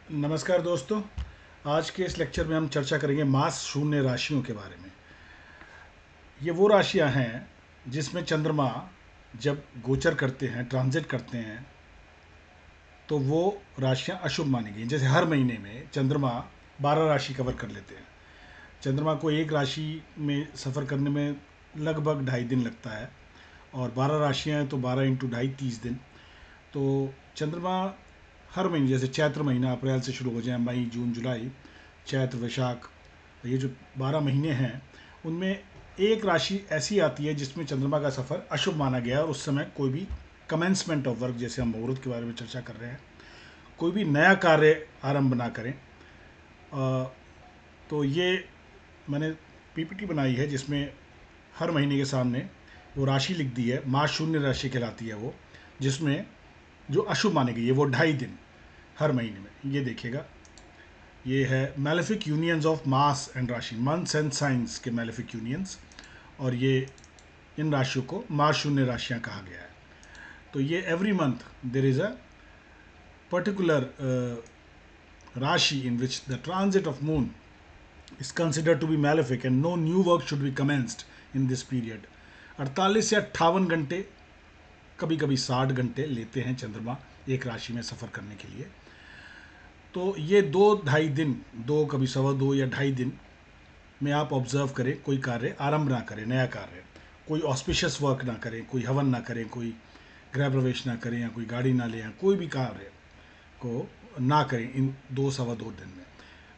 नमस्कार दोस्तों। आज के इस लेक्चर में हम चर्चा करेंगे मास शून्य राशियों के बारे में। ये वो राशियां हैं जिसमें चंद्रमा जब गोचर करते हैं, ट्रांजिट करते हैं, तो वो राशियां अशुभ मानी गई। जैसे हर महीने में चंद्रमा 12 राशि कवर कर लेते हैं। चंद्रमा को एक राशि में सफ़र करने में लगभग 2.5 दिन लगता है, और 12 राशियां हैं तो 12 इंटू 2.5 30 दिन। तो चंद्रमा हर महीने, जैसे चैत्र महीना अप्रैल से शुरू हो जाए, मई जून जुलाई, चैत्र वैशाख, ये जो 12 महीने हैं उनमें एक राशि ऐसी आती है जिसमें चंद्रमा का सफ़र अशुभ माना गया है, और उस समय कोई भी कमेंसमेंट ऑफ वर्क, जैसे हम मुहूर्त के बारे में चर्चा कर रहे हैं, कोई भी नया कार्य आरंभ ना करें। तो ये मैंने पीपीटी बनाई है जिसमें हर महीने के सामने वो राशि लिख दी है। मास शून्य राशि कहलाती है वो, जिसमें जो अशुभ मानी गई है वो 2.5 दिन हर महीने में। ये देखिएगा, ये है malefic unions of mass and राशि, मंथ्स एंड साइंस के मैलेफिक यूनियंस, और ये इन राशियों को मास शून्य राशियां कहा गया है। तो ये every month there is a particular राशि in which the transit of moon is considered to be malefic and no new work should be commenced in this period। 48 से 58 घंटे, कभी कभी 60 घंटे लेते हैं चंद्रमा एक राशि में सफ़र करने के लिए। तो ये 2-2.5 दिन, दो कभी सवा दो या 2.5 दिन में आप ऑब्जर्व करें, कोई कार्य आरंभ ना करें, नया कार्य, कोई ऑस्पिशियस वर्क ना करें, कोई हवन ना करें, कोई गृह प्रवेश ना करें, या कोई गाड़ी ना लें, या कोई भी कार्य को ना करें इन 2-2.25 दिन में।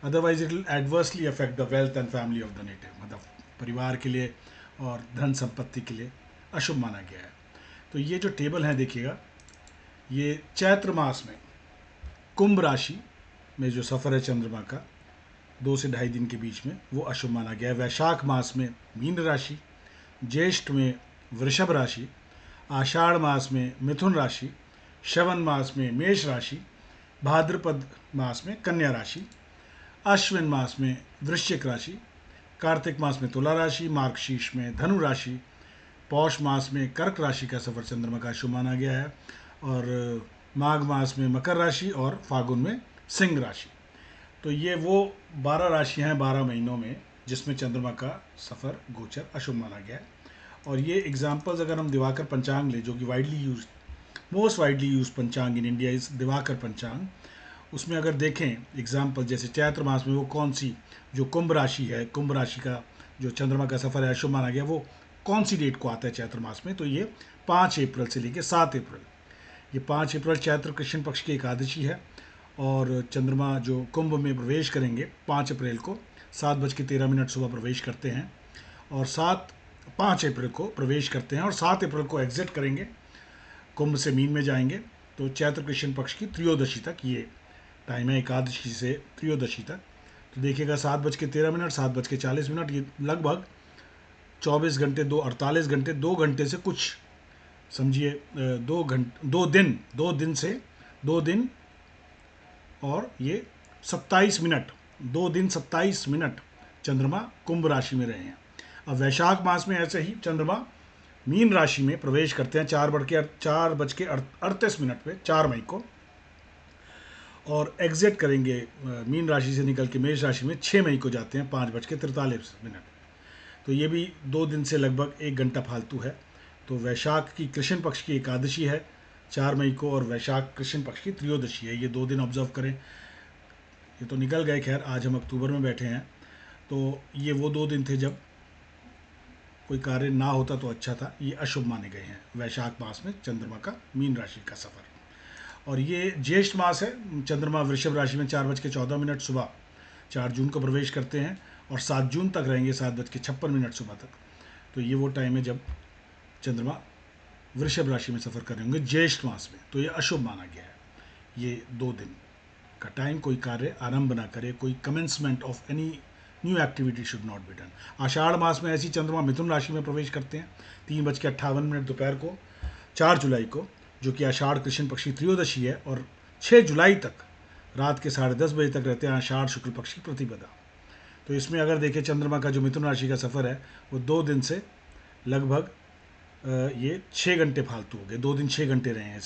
Otherwise it will adversely affect the wealth and family of the native, मतलब परिवार के लिए और धन संपत्ति के लिए अशुभ माना गया है। तो ये जो टेबल है देखिएगा, ये चैत्र मास में कुंभ राशि में जो सफ़र है चंद्रमा का 2 से 2.5 दिन के बीच में, वो अशुभ माना गया है। वैशाख मास में मीन राशि, ज्येष्ठ में वृषभ राशि, आषाढ़ मास में मिथुन राशि, श्रवण मास में मेष राशि, भाद्रपद मास में कन्या राशि, अश्विन मास में वृश्चिक राशि, कार्तिक मास में तुला राशि, मार्गशीर्ष में धनु राशि, पौष मास में कर्क राशि का सफर चंद्रमा का शुभ माना गया है, और माघ मास में मकर राशि, और फागुन में सिंह राशि। तो ये वो 12 राशियां हैं 12 महीनों में जिसमें चंद्रमा का सफ़र गोचर अशुभ माना गया है। और ये एग्जाम्पल्स अगर हम दिवाकर पंचांग ले, जो कि widely use, most widely use पंचांग इन इंडिया इज दिवाकर पंचांग, उसमें अगर देखें एग्जाम्पल, जैसे चैत्र मास में वो कौन सी, जो कुंभ राशि है, कुंभ राशि का जो चंद्रमा का सफ़र है अशुभ माना गया, वो कौन सी डेट को आता है चैत्र मास में, तो ये 5 अप्रैल से लेकर 7 अप्रैल। ये 5 अप्रैल चैत्र कृष्ण पक्ष की एकादशी है, और चंद्रमा जो कुंभ में प्रवेश करेंगे 5 अप्रैल को 7:13 सुबह प्रवेश करते हैं, और 5 अप्रैल को प्रवेश करते हैं, और 7 अप्रैल को एग्जिट करेंगे, कुंभ से मीन में जाएंगे। तो चैत्र कृष्ण पक्ष की त्रयोदशी तक ये टाइम है, एकादशी से त्रयोदशी तक। तो देखिएगा 7:13, 7:40, ये लगभग 24 घंटे, 48 घंटे, 2 घंटे से कुछ समझिए, 2 घंटे, 2 दिन और ये 27 मिनट, 2 दिन 27 मिनट चंद्रमा कुंभ राशि में रहे हैं। अब वैशाख मास में ऐसे ही चंद्रमा मीन राशि में प्रवेश करते हैं 4:38 पे 4 मई को, और एग्जिट करेंगे मीन राशि से निकल के मेष राशि में 6 मई को जाते हैं 5:43। तो ये भी 2 दिन से लगभग 1 घंटा फालतू है। तो वैशाख की कृष्ण पक्ष की एकादशी है 4 मई को, और वैशाख कृष्ण पक्ष की त्रयोदशी है। ये 2 दिन ऑब्जर्व करें। ये तो निकल गए, खैर आज हम अक्टूबर में बैठे हैं, तो ये वो 2 दिन थे जब कोई कार्य ना होता तो अच्छा था। ये अशुभ माने गए हैं वैशाख मास में चंद्रमा का मीन राशि का सफ़र। और ये ज्येष्ठ मास है, चंद्रमा वृषभ राशि में 4:14 सुबह 4 जून को प्रवेश करते हैं, और 7 जून तक रहेंगे 7:56 सुबह तक। तो ये वो टाइम है जब चंद्रमा वृषभ राशि में सफ़र कर रहे होंगे ज्येष्ठ मास में। तो ये अशुभ माना गया है, ये 2 दिन का टाइम कोई कार्य आरंभ ना करे, कोई commencement of any new activity should not be done. Ashadh मास में ऐसी चंद्रमा मिथुन राशि में प्रवेश करते हैं 3:58 दोपहर को 4 जुलाई को, जो कि आषाढ़ कृष्ण पक्ष की त्रयोदशी है, और 6 जुलाई तक रात के 10:30 तक रहते हैं आषाढ़ शुक्ल पक्ष की प्रतिपदा। तो इसमें अगर देखें चंद्रमा का जो मिथुन राशि का सफ़र है वो 2 दिन से लगभग ये 6 घंटे फालतू हो गए, 2 दिन 6 घंटे रहे हैं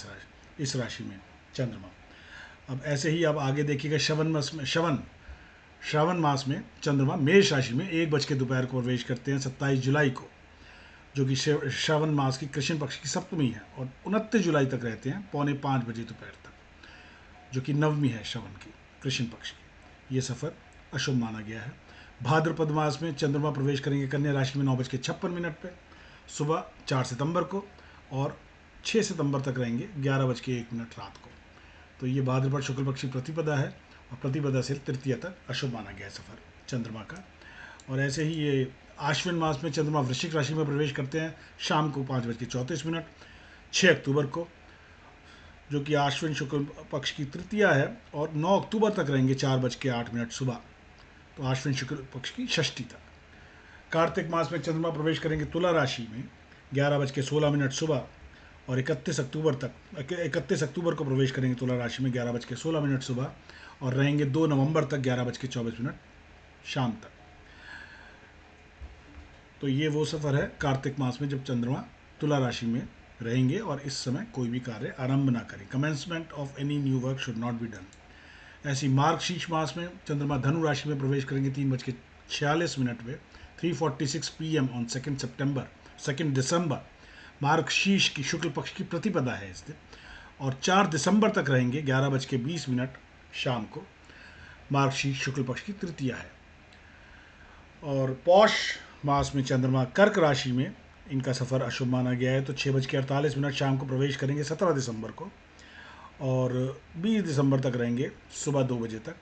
इस राशि में चंद्रमा। अब ऐसे ही अब आगे देखिएगा श्रावण मास में चंद्रमा मेष राशि में 1 बज के दोपहर को प्रवेश करते हैं 27 जुलाई को, जो कि श्रावण मास की कृष्ण पक्ष की सप्तमी है, और 29 जुलाई तक रहते हैं 4:45 दोपहर तक, जो कि नवमी है श्रावण की कृष्ण पक्ष की। ये सफ़र अशुभ माना गया है। भाद्रपद मास में चंद्रमा प्रवेश करेंगे कन्या राशि में 9:56 पे सुबह 4 सितंबर को, और 6 सितंबर तक रहेंगे 11:01 रात को। तो ये भाद्रपद शुक्ल पक्ष की प्रतिपदा है, और प्रतिपदा से तृतीया तक अशुभ माना गया है सफ़र चंद्रमा का। और ऐसे ही ये आश्विन मास में चंद्रमा वृश्चिक राशि में प्रवेश करते हैं शाम को 5:34 6 अक्टूबर को, जो कि आश्विन शुक्ल पक्ष की तृतीया है, और 9 अक्टूबर तक रहेंगे 4:08 सुबह, तो आश्विन शुक्ल पक्ष की षष्ठी तक। कार्तिक मास में चंद्रमा प्रवेश करेंगे तुला राशि में 11:16 सुबह, और 31 अक्टूबर को प्रवेश करेंगे तुला राशि में 11:16 सुबह, और रहेंगे 2 नवंबर तक 11:24 शाम तक। तो ये वो सफ़र है कार्तिक मास में जब चंद्रमा तुला राशि में रहेंगे, और इस समय कोई भी कार्य आरंभ ना करें। Commencement of any new work should not be done. ऐसी मार्गशीर्ष मास में चंद्रमा धनु राशि में प्रवेश करेंगे 3:46 पे 3:46 PM ऑन 2 दिसंबर। मार्गशीर्ष की शुक्ल पक्ष की प्रतिपदा है इस दिन, और 4 दिसंबर तक रहेंगे 11:20 शाम को। मार्गशीर्ष शुक्ल पक्ष की तृतीया है। और पौष मास में चंद्रमा कर्क राशि में इनका सफ़र अशुभ माना गया है, तो 6:48 शाम को प्रवेश करेंगे 17 दिसंबर को, और 20 दिसंबर तक रहेंगे सुबह 2 बजे तक,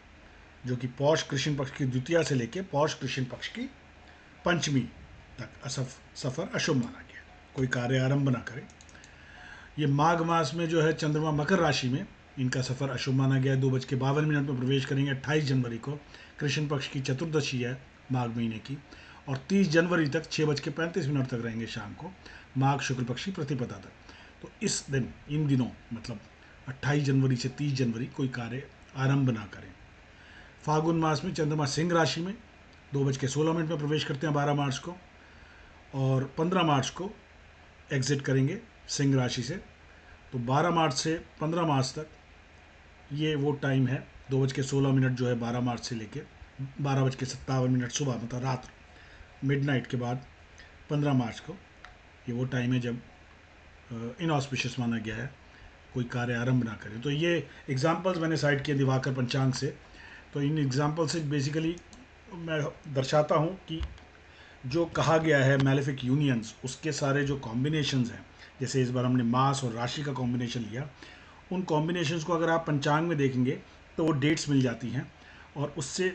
जो कि पौष कृष्ण पक्ष की द्वितीया से लेकर पौष कृष्ण पक्ष की पंचमी तक सफ़र अशुभ माना गया। कोई कार्य आरंभ ना करें। ये माघ मास में जो है चंद्रमा मकर राशि में इनका सफ़र अशुभ माना गया है। 2:52 में प्रवेश करेंगे 28 जनवरी को, कृष्ण पक्ष की चतुर्दशी है माघ महीने की, और 30 जनवरी तक 6:35 तक रहेंगे शाम को, माघ शुक्ल पक्ष की प्रतिपदा तक। तो इस दिन इन दिनों मतलब 28 जनवरी से 30 जनवरी कोई कार्य आरंभ ना करें। फागुन मास में चंद्रमा सिंह राशि में 2:16 में प्रवेश करते हैं 12 मार्च को, और 15 मार्च को एग्जिट करेंगे सिंह राशि से। तो 12 मार्च से 15 मार्च तक ये वो टाइम है, 2:16 जो है 12 मार्च से लेके 12:57 सुबह, मतलब रात मिडनाइट के बाद 15 मार्च को ये वो टाइम है जब इनऑस्पिशियस माना गया है, कोई कार्य आरंभ ना करें। तो ये एग्जांपल्स मैंने साइड किए दिवाकर पंचांग से। तो इन एग्जांपल से बेसिकली मैं दर्शाता हूँ कि जो कहा गया है मैलेफिक यूनियंस, उसके सारे जो कॉम्बिनेशंस हैं, जैसे इस बार हमने मास और राशि का कॉम्बिनेशन लिया, उन कॉम्बिनेशंस को अगर आप पंचांग में देखेंगे तो वो डेट्स मिल जाती हैं, और उससे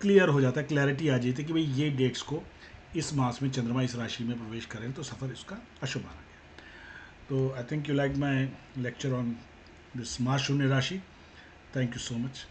क्लियर हो जाता है, क्लैरिटी आ जाती है कि भाई ये डेट्स को इस मास में चंद्रमा इस राशि में प्रवेश करें तो सफ़र इसका अशुभ माना गया। तो I think you like my lecture on this mass शून्य राशि। Thank you so much.